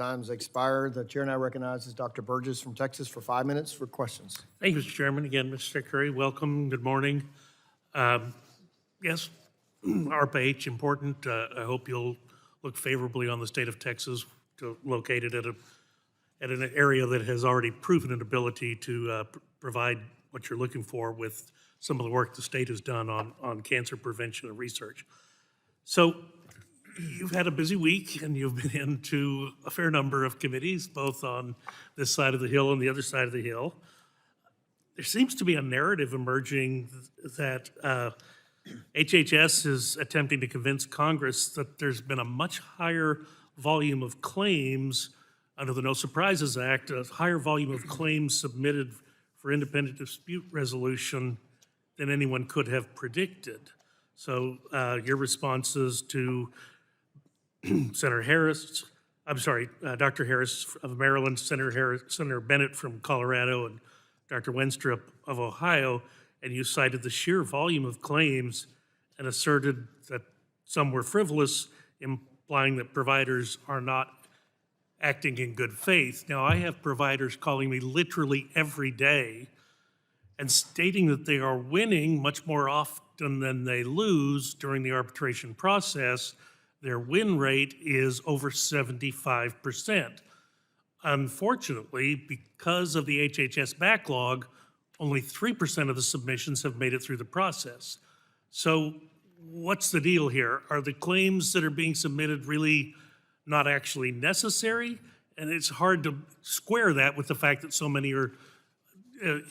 Time's expired. The chair now recognizes Dr. Burgess from Texas for 5 minutes for questions. Thank you, Mr. Chairman. Again, Mr. Secretary, welcome. Good morning. Yes, ARPA-H, important. I hope you'll look favorably on the state of Texas to locate it at an area that has already proven an ability to provide what you're looking for with some of the work the state has done on cancer prevention and research. So you've had a busy week and you've been into a fair number of committees, both on this side of the hill and the other side of the hill. There seems to be a narrative emerging that HHS is attempting to convince Congress that there's been a much higher volume of claims under the No Surprises Act, a higher volume of claims submitted for independent dispute resolution than anyone could have predicted. So your responses to Senator Harris, Dr. Harris of Maryland, Senator Bennett from Colorado, and Dr. Wenstrup of Ohio, and you cited the sheer volume of claims and asserted that some were frivolous, implying that providers are not acting in good faith. Now, I have providers calling me literally every day and stating that they are winning much more often than they lose during the arbitration process. Their win rate is over 75%. Unfortunately, because of the HHS backlog, only 3% of the submissions have made it through the process. So what's the deal here? Are the claims that are being submitted really not actually necessary? And it's hard to square that with the fact that so many are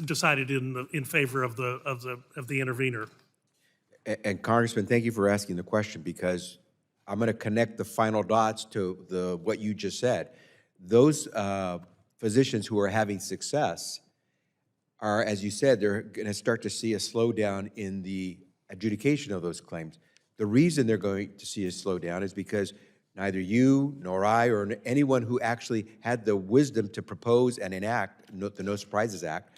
decided in favor of the intervener. And Congressman, thank you for asking the question, because I'm going to connect the final dots to what you just said. Those physicians who are having success are, as you said, they're going to start to see a slowdown in the adjudication of those claims. The reason they're going to see a slowdown is because neither you nor I or anyone who actually had the wisdom to propose and enact the No Surprises Act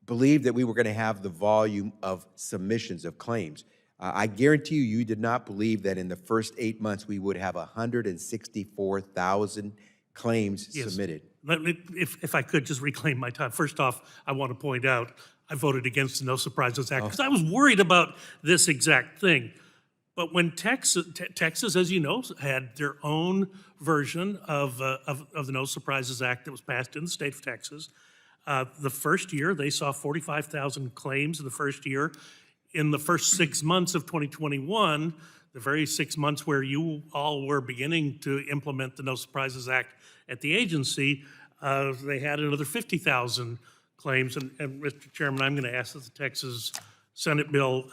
believed that we were going to have the volume of submissions of claims. I guarantee you did not believe that in the first 8 months we would have 164,000 claims submitted. If I could just reclaim my time. First off, I want to point out I voted against the No Surprises Act because I was worried about this exact thing. But when Texas, as you know, had their own version of the No Surprises Act that was passed in the state of Texas, the first year they saw 45,000 claims in the first year. In the first 6 months of 2021, the very 6 months where you all were beginning to implement the No Surprises Act at the agency, they had another 50,000 claims. And Mr. Chairman, I'm going to ask that the Texas Senate bill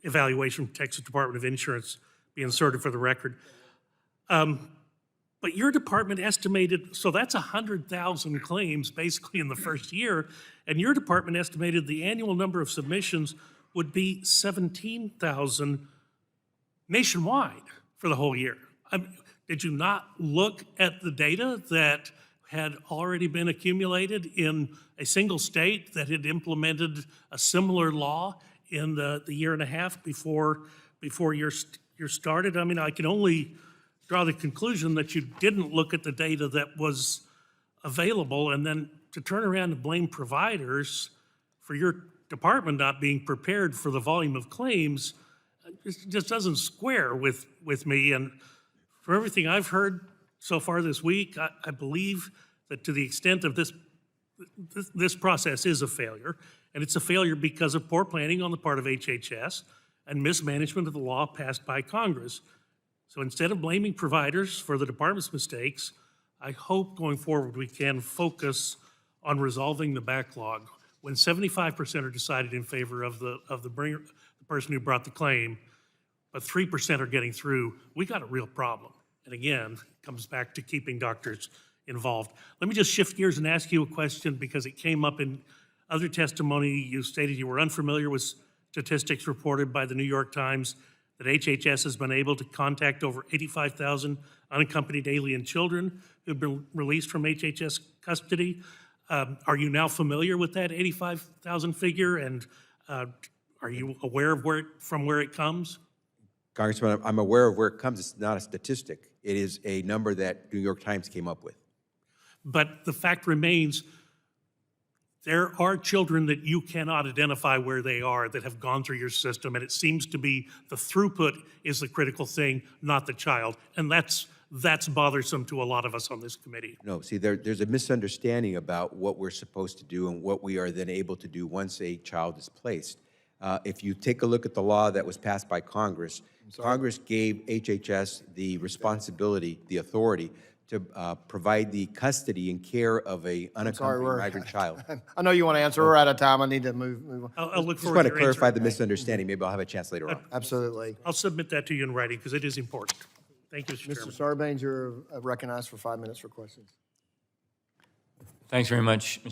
evaluation from Texas Department of Insurance be inserted for the record. But your department estimated, so that's 100,000 claims basically in the first year, and your department estimated the annual number of submissions would be 17,000 nationwide for the whole year. Did you not look at the data that had already been accumulated in a single state that had implemented a similar law in the year and a half before you're started? I mean, I can only draw the conclusion that you didn't look at the data that was available, and then to turn around and blame providers for your department not being prepared for the volume of claims, it just doesn't square with me. And from everything I've heard so far this week, I believe that to the extent of this process is a failure, and it's a failure because of poor planning on the part of HHS and mismanagement of the law passed by Congress. So instead of blaming providers for the department's mistakes, I hope going forward we can focus on resolving the backlog. When 75% are decided in favor of the person who brought the claim, but 3% are getting through, we got a real problem. And again, it comes back to keeping doctors involved. Let me just shift gears and ask you a question because it came up in other testimony. You stated you were unfamiliar with statistics reported by the New York Times that HHS has been able to contact over 85,000 unaccompanied alien children who've been released from HHS custody. Are you now familiar with that 85,000 figure, and are you aware of from where it comes? Congressman, I'm aware of where it comes. It's not a statistic. It is a number that New York Times came up with. But the fact remains, there are children that you cannot identify where they are that have gone through your system, and it seems to be the throughput is the critical thing, not the child. And that's bothersome to a lot of us on this committee. No, see, there's a misunderstanding about what we're supposed to do and what we are then able to do once a child is placed. If you take a look at the law that was passed by Congress, Congress gave HHS the responsibility, the authority to provide the custody and care of a unaccompanied migrant child. I know you want to answer. We're out of time. I need to move on. I'll look Just forward want to to your clarify answer. the misunderstanding. Maybe I'll have a chance later on. Absolutely. I'll submit that to you in writing because it is important. Thank you, Mr. Mr. Chairman. Sarbanes, you're recognized for 5 minutes for questions. Thanks very much, Mr.